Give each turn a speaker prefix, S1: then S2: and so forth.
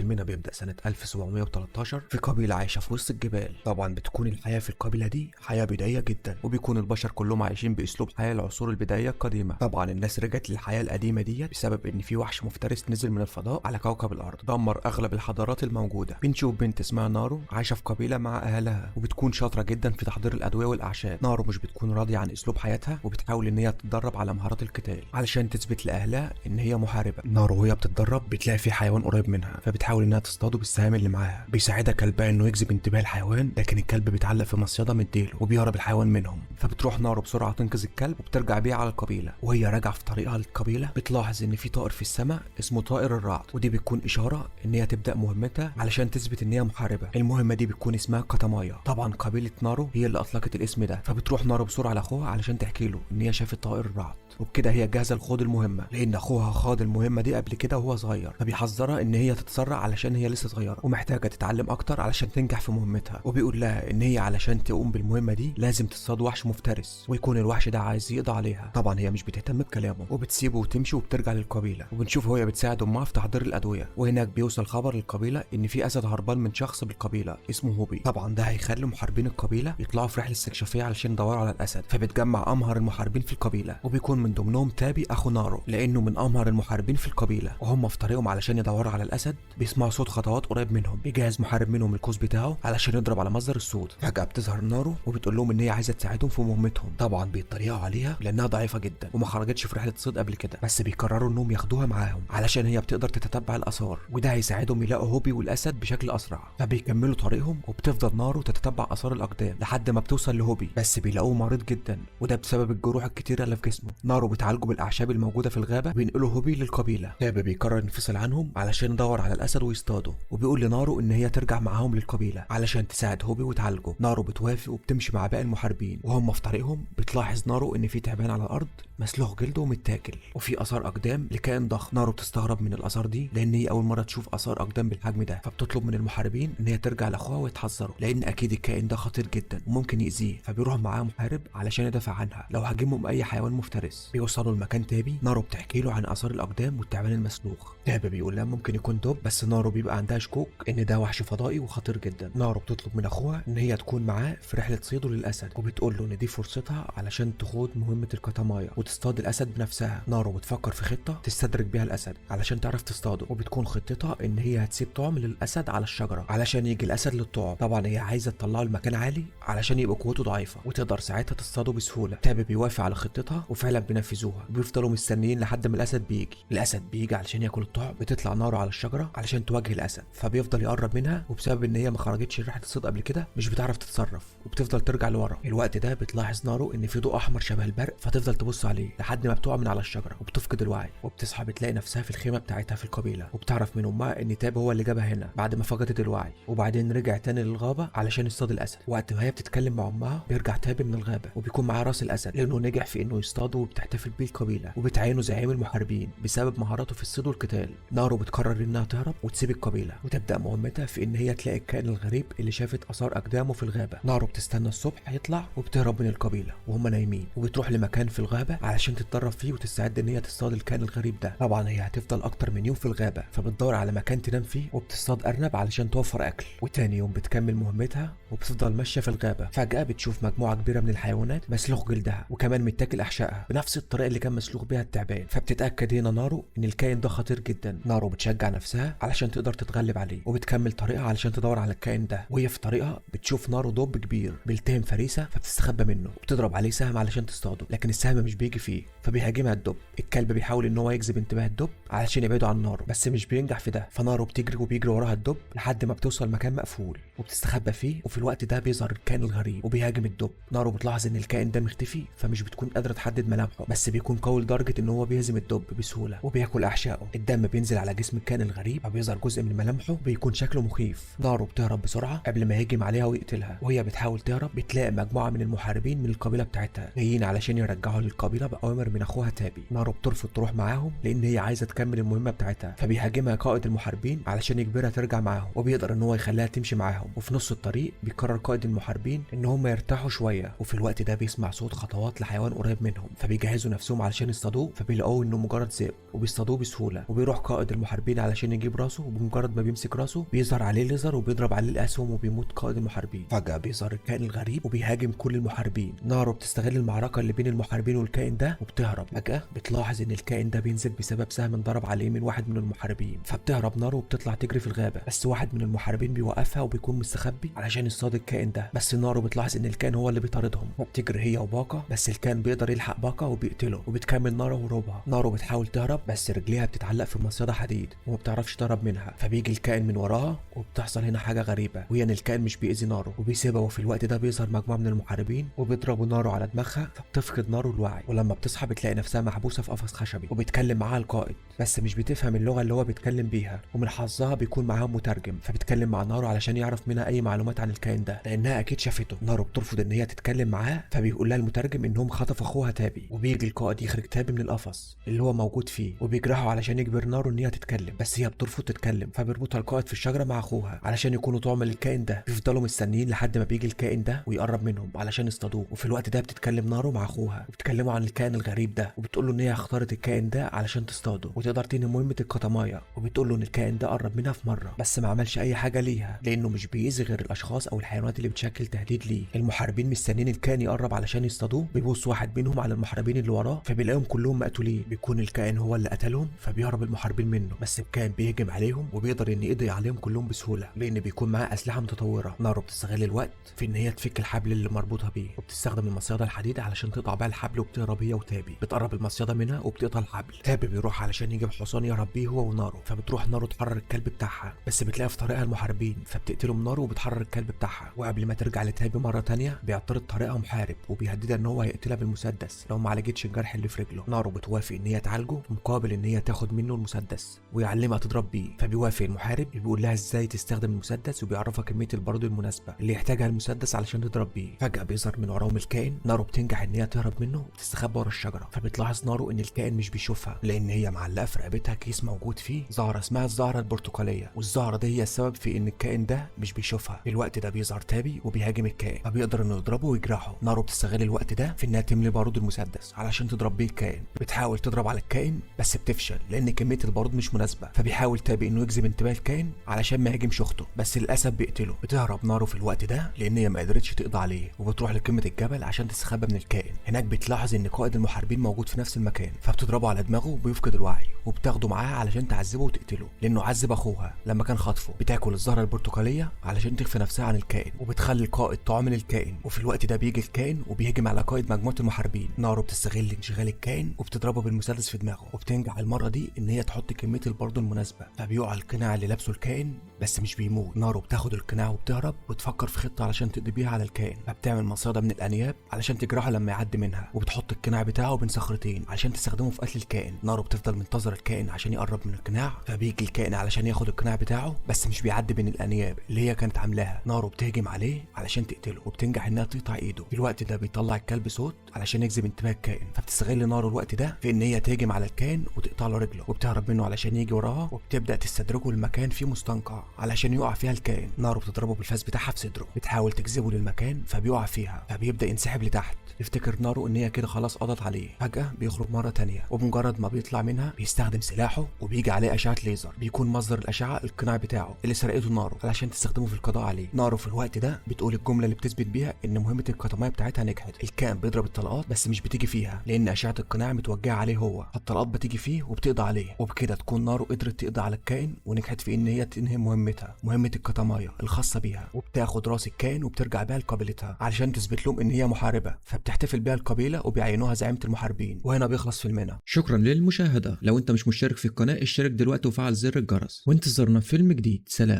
S1: فيلمنا بيبدأ سنة 1713 في قبيلة عايشة في وسط الجبال. طبعا بتكون الحياة في القبيلة دي حياة بدائية جدا، وبيكون البشر كلهم عايشين بأسلوب حياة العصور البدائية القديمة. طبعا الناس رجعت للحياة القديمة دي بسبب إن في وحش مفترس نزل من الفضاء على كوكب الأرض، دمر أغلب الحضارات الموجودة. بنشوف بنت اسمها نارو عايشة في قبيلة مع أهلها، وبتكون شاطرة جدا في تحضير الأدوية والأعشاب. نارو مش بتكون راضية عن أسلوب حياتها، وبتحاول إن هي تتدرب على مهارات القتال علشان تثبت لأهلها إن هي محاربة. نارو وهي بتتدرب بتلاقي في حيوان قريب منها، فبتحاول انها تصطاده بالسهام اللي معاها. بيساعدها كلبها انه يجذب انتباه الحيوان، لكن الكلب بيتعلق في مصيده من ديله وبيهرب الحيوان منهم. فبتروح نارو بسرعه تنقذ الكلب وبترجع بيه على القبيله. وهي راجعه في طريقها للقبيله بتلاحظ ان في طائر في السماء اسمه طائر الرعد، ودي بتكون اشاره ان هي تبدا مهمتها علشان تثبت ان هي محاربه. المهمه دي بتكون اسمها قطمايا. طبعا قبيله نارو هي اللي اطلقت الاسم ده، فبتروح نارو بسرعه لاخوها علشان تحكي له ان هي شافت طائر الرعد، وبكده هي جاهزه لخوض المهمه، لان اخوها خاض المهمه دي قبل كده وهو صغير. فبيحذرها ان هي تتسرع علشان هي لسه صغيره ومحتاجه تتعلم اكتر علشان تنجح في مهمتها. وبيقول لها ان هي علشان تقوم بالمهمه دي لازم تصطاد وحش مفترس، ويكون الوحش ده عايز يقضي عليها. طبعا هي مش بتهتم بكلامه وبتسيبه وتمشي وبترجع للقبيله. وبنشوف وهي بتساعد امها في تحضير الادويه، وهناك بيوصل خبر للقبيله ان في اسد هربان من شخص بالقبيله اسمه هوبي. طبعا ده هيخلي محاربين القبيله يطلعوا في رحله استكشافيه علشان يدوروا على الاسد. فبتجمع امهر المحاربين في القبيله، وبيكون من ضمنهم تابي اخو نارو، لانه من امهر المحاربين في القبيله. وهم في طريقهم علشان يدوروا على الاسد بيسمعوا صوت خطوات قريب منهم. بيجهز محارب منهم القوس بتاعه علشان يضرب على مصدر الصوت. فجاه بتظهر نارو وبتقول لهم ان هي عايزه تساعدهم في مهمتهم. طبعا بيتريقوا عليها لانها ضعيفه جدا وما خرجتش في رحله صيد قبل كده، بس بيقرروا انهم ياخدوها معاهم علشان هي بتقدر تتتبع الاثار، وده هيساعدهم يلاقوا هوبي والاسد بشكل اسرع. فبيكملوا طريقهم وبتفضل نارو تتتبع اثار الاقدام لحد ما بتوصل لهوبي، بس بيلاقوه مريض جدا، وده بسبب الجروح الكتيره اللي في جسمه. نارو بتعالجه بالاعشاب الموجوده في الغابه، بينقلوا هوبي للقبيله. تابي بيقرر ينفصل عنهم علشان يدور على الاسد ويصطاده، وبيقول لنارو ان هي ترجع معاهم للقبيله علشان تساعد هوبي وتعالجه. نارو بتوافق وبتمشي مع باقي المحاربين، وهم في طريقهم بتلاحظ نارو ان في تعبان على الارض مسلوخ جلده ومتاكل، وفي اثار اقدام لكائن ضخم. نارو بتستغرب من الاثار دي لان هي اول مره تشوف اثار اقدام بالحجم ده، فبتطلب من المحاربين ان هي ترجع لاخوها ويتحذروا، لان اكيد الكائن ده خطير جدا وممكن يأذيه. فبيروح معاه محارب علشان يدافع عنها لو هاجمهم اي حيوان مفترس. بيوصلوا لمكان تابي. نارو بتحكي له عن اثار الاقدام والتعبان المسلوخ. تابي بيقول لها ممكن يكون دب، بس نارو بيبقى عندها شكوك ان ده وحش فضائي وخطير جدا. نارو بتطلب من اخوها ان هي تكون معاه في رحله صيده للاسد، وبتقول له ان دي فرصتها علشان تخوض مهمه القطمايا وتصطاد الاسد بنفسها. نارو بتفكر في خطه تستدرج بيها الاسد علشان تعرف تصطاده، وبتكون خطتها ان هي هتسيب طعم للاسد على الشجره علشان يجي الاسد للطعم. طبعا هي عايزه تطلعه لمكان عالي علشان يبقى قوته ضعيفه وتقدر ساعتها تصطاده بسهوله. تابي بيوافق على خطتها وفعلا بينفذوها، وبيفضلوا مستنيين لحد ما الاسد بيجي. الاسد بيجي علشان ياكل الطعم. بتطلع نارو على الشجره علشان تواجه الاسد، فبيفضل يقرب منها، وبسبب ان هي ما خرجتش رحله الصيد قبل كده مش بتعرف تتصرف وبتفضل ترجع لورا. الوقت ده بتلاحظ نارو ان في ضوء احمر شبه البرق، فتفضل تبص عليه لحد ما بتقع من على الشجره وبتفقد الوعي. وبتصحى بتلاقي نفسها في الخيمه بتاعتها في القبيله، وبتعرف من امها ان تاب هو اللي جابها هنا بعد ما فقدت الوعي، وبعدين رجع تاني للغابه علشان يصطاد الاسد. وقت ما هي بتتكلم مع امها بيرجع تاب من الغابه، وبيكون معاه راس الاسد لانه نجح في انه يصطاده، وبتحتفل بيه القبيله وبتعينه زعيم المحاربين بسبب مهاراته في الصيد والقتال. نارو بتقرر انها تهرب وتسيب القبيله، وتبدا مهمتها في ان هي تلاقي الكائن الغريب اللي شافت اثار اقدامه في الغابه. نارو بتستنى الصبح يطلع وبتهرب من القبيله وهم نايمين، وبتروح لمكان في الغابه علشان تتدرب فيه وتستعد ان هي تصطاد الكائن الغريب ده. طبعا هي هتفضل اكتر من يوم في الغابه، فبتدور على مكان تنام فيه وبتصطاد ارنب علشان توفر اكل. وتاني يوم بتكمل مهمتها وبتفضل ماشيه في الغابه. فجاه بتشوف مجموعه كبيره من الحيوانات مسلوخ جلدها وكمان متاكل احشائها بنفس الطريقه اللي كان مسلوخ بيها التعبان. فبتتاكد هنا نارو ان الكائن ده خطير جدا. نارو بتشجع نفسها علشان تقدر تتغلب عليه، وبتكمل طريقها علشان تدور على الكائن ده. وهي في طريقها بتشوف نارو دب كبير بيلتهم فريسه، فبتستخبى منه وبتضرب عليه سهم علشان تصطاده، لكن السهم مش بيجي فيه، فبيهاجمها الدب. الكلب بيحاول ان هو يجذب انتباه الدب علشان يبعده عن نارو، بس مش بينجح في ده. فنارو بتجري وبيجري وراها الدب لحد ما بتوصل مكان مقفول وبتستخبى فيه. وفي الوقت ده بيظهر الكائن الغريب وبيهاجم الدب. نارو بتلاحظ ان الكائن ده مختفي، فمش بتكون قادره تحدد ملامحه، بس بيكون قوي لدرجه ان هو بيهزم الدب بسهوله وبياكل احشائه. الدم بينزل على جسم الكائن الغريب فبيظهر جزء من ملامحه بيكون شكله مخيف. نارو بتهرب بسرعه قبل ما يهجم عليها ويقتلها. وهي بتحاول تهرب بتلاقي مجموعه من المحاربين من القبيله بتاعتها جايين علشان يرجعوا للقبيله باوامر من اخوها تابي. نارو بترفض تروح معاهم لان هي عايزه تكمل المهمه بتاعتها، فبيهاجمها قائد المحاربين علشان يجبرها ترجع معاهم، وبيقدر ان هو يخليها تمشي معاهم. وفي نص الطريق بيقرر قائد المحاربين ان هم يرتاحوا شويه، وفي الوقت ده بيسمع صوت خطوات لحيوان قريب منهم، فبيجهزوا نفسهم علشان يصطادوه. فبيلاقوه انه مجرد ذئب وبيصطادوه بسهوله. وبيروح قائد المحاربين علشان يجيب راسه راسه، وبمجرد ما بيمسك راسه بيظهر عليه ليزر وبيضرب عليه الاسهم وبيموت قائد المحاربين. فجأة بيظهر الكائن الغريب وبيهاجم كل المحاربين. نارو بتستغل المعركة اللي بين المحاربين والكائن ده وبتهرب. فجأة بتلاحظ ان الكائن ده بينزل بسبب سهم انضرب عليه من واحد من المحاربين، فبتهرب نارو وبتطلع تجري في الغابة، بس واحد من المحاربين بيوقفها وبيكون مستخبي علشان يصطاد الكائن ده. بس نارو بتلاحظ ان الكائن هو اللي بيطاردهم، وبتجري هي وباكا، بس الكائن بيقدر يلحق باكا وبيقتله، وبتكمل نارو هروبها. نارو بتحاول تهرب بس رجليها بتتعلق في مصيدة حديد وما بتعرفش تهرب منها، فبيجي الكائن من وراها وبتحصل هنا حاجة غريبة، وهي ان الكائن مش بيأذي نارو وبيسيبها. وفي الوقت ده بيظهر مجموعة من المحاربين وبيضربوا نارو على دماغها، فبتفقد نارو الوعي، ولما بتصحى بتلاقي نفسها محبوسة في قفص خشبي وبيتكلم معاها القائد، بس مش بتفهم اللغة اللي هو بيتكلم بيها، ومن حظها بيكون معاها مترجم، فبتكلم مع نارو علشان يعرف منها اي معلومات عن الكائن ده لانها اكيد شافته. نارو بترفض ان هي تتكلم معاه، فبيقول لها المترجم انهم خطفوا اخوها تابي، وبيجي القائد يخرج تابي من القفص اللي هو موجود فيه وبيجرحه علشان يجبر نارو ان هي تتكلم، بس هي بترفض تتكلم، فبيربطها القائد في الشجرة مع اخوها علشان يكونوا طعم للكائن ده. بيفضلوا مستنيين لحد ما بيجي الكائن ده ويقرب منهم علشان يصطادوه، وفي الوقت ده بتتكلم نارو مع اخوها وبتكلموا عن الكائن الغريب ده، وبتقول له ان هي اختارت الكائن ده علشان تصطاده وتقدر تنهي مهمة القطماية، وبتقول له ان الكائن ده قرب منها في مرة بس ما عملش اي حاجة ليها لانه مش بيأذي غير الاشخاص او الحيوانات اللي بتشكل تهديد ليه. المحاربين مستنيين الكائن يقرب علشان يصطادوه، بيبص واحد منهم على المحاربين اللي وراه فبيلاقيهم كلهم مقتولين، بيكون الكائن هو اللي قتلهم، فبيهرب المحاربين منه، بس الكائن بيهجم عليهم وبيقدر ان يقضي عليهم كلهم بسهولة لان بيكون معاه اسلحة متطورة. نارو بتستغل الوقت في ان هي تفك الحبل اللي مربوطة بيه، وبتستخدم المصيدة الحديد علشان تقطع بيها الحبل، وبتهرب هي وتابي. بتقرب المصيدة منها وبتقطع الحبل، تابي بيروح علشان يجيب حصان يهرب بيه هو ونارو، فبتروح نارو تحرر الكلب بتاعها، بس بتلاقي في طريقها المحاربين فبتقتلهم نارو وبتحرر الكلب بتاعها. وقبل ما ترجع لتابي مرة تانية بيعترض طريقها محارب وبيهددها ان هو هيقتلها بالمسدس لو ما عالجتش الجرح اللي في رجله. نارو بتوافق ان هي تعالجه مقابل ان هي تاخد منه المسدس ويعلمها تضرب بيه، فبيوافق المحارب، بيقول لها ازاي تستخدم المسدس وبيعرفها كمية البارود المناسبة اللي يحتاجها المسدس علشان تضرب بيه. فجأة بيظهر من وراهم الكائن. نارو بتنجح ان هي تهرب منه وتستخبى ورا الشجرة، فبتلاحظ نارو ان الكائن مش بيشوفها لان هي معلقة في رقبتها كيس موجود فيه زهرة اسمها الزهرة البرتقالية، والزهرة دي هي السبب في ان الكائن ده مش بيشوفها. في الوقت ده بيظهر تابي وبيهاجم الكائن، فبيقدر انه يضربه ويجرحه. نارو بتستغل الوقت ده في انها تملي بارود المسدس علشان تضرب بيه الكائن. بتحاول تضرب على الكائن بس بتفشل لان كمية البارود مش مناسبة، فبيحاول تابي انه يجذب انتباه الكائن علشان ما يهاجمش اخته، بس للاسف بيقتله. بتهرب نارو في الوقت ده لان هي ما قدرتش تقضي عليه، وبتروح لقمة الجبل عشان تستخبى من الكائن. هناك بتلاحظ ان قائد المحاربين موجود في نفس المكان، فبتضربه على دماغه وبيفقد الوعي، وبتاخده معاها علشان تعذبه وتقتله لانه عذب اخوها لما كان خاطفه. بتاكل الزهرة البرتقالية علشان تخفي نفسها عن الكائن، وبتخلي القائد طعم للكائن. وفي الوقت ده بيجي الكائن وبيهجم على قائد مجموعة المحاربين. نارو بتستغل انشغال الكائن وبتضربه بالمسدس في دماغه، وبتنجح المرة دي ان هي تحط كمية البارود المناسبة، فبيقع القناع اللي لابسه الكائن بس مش بيموت. نارو بتاخد القناع وبتهرب وتفكر في خطة علشان تقضي بيها على الكائن، فبتعمل مصيدة من الانياب علشان تجرحه لما يعدي منها، وبتحط القناع بتاعه بين صخرتين علشان تستخدمه في قتل الكائن. نارو بتفضل منتظر الكائن عشان يقرب من القناع، فبيجي الكائن علشان ياخد القناع بتاعه بس مش بيعدي بين الانياب اللي هي كانت عاملاها. نارو بتهجم عليه علشان تقتله وبتنجح انها تقطع ايده. في الوقت ده بيطلع الكلب صوت علشان يجذب انتباه الكائن، فبتستغل نارو الوقت ده في ان هي تهجم على الكائن وتقطع له رجله، وبتهرب منه علشان يجي وراها، وبتبدا تستدرجه لمكان فيه مستنقع علشان يقع فيها الكائن. نارو بتضربه بالفاس بتاعها في صدره، بتحاول تجذبه للمكان فبيقع فيها، فبيبدا ينسحب لتحت. تفتكر نارو ان هي كده خلاص قضت عليه. فجاه بيخرج مره تانية، وبمجرد ما بيطلع منها بيستخدم سلاحه وبيجي عليه اشعه ليزر، بيكون مصدر الاشعه القناع بتاعه اللي سرقته نارو علشان تستخدمه في القضاء عليه. نارو في الوقت ده بتقول الجمله اللي بتثبت بيها ان مهمه القطميه بتاعتها نجحت. الكائن بيضرب الطلقات بس مش بتيجي فيها لان اشعه القناع متوجهه عليه هو، فالطلقات بتيجي فيه وبتقضي عليه، وبكده تكون نارو قدرت تقضي على الكائن ونجحت في ان هي تنهي مهمتها، مهمه القطميه الخاصه بيها. وبتاخد راس الكائن وبترجع بيها لقبيلتها علشان تثبت لهم ان هي محاربه، فبتحتفل بيها القبيله وبيعينوها زعيمه المحاربين. وهنا بيخلص فيلمنا.
S2: شكرا للمشاهدة. لو انت مش مشترك في القناة اشترك دلوقتي وفعل زر الجرس، وانتظرنا في فيلم جديد. سلام.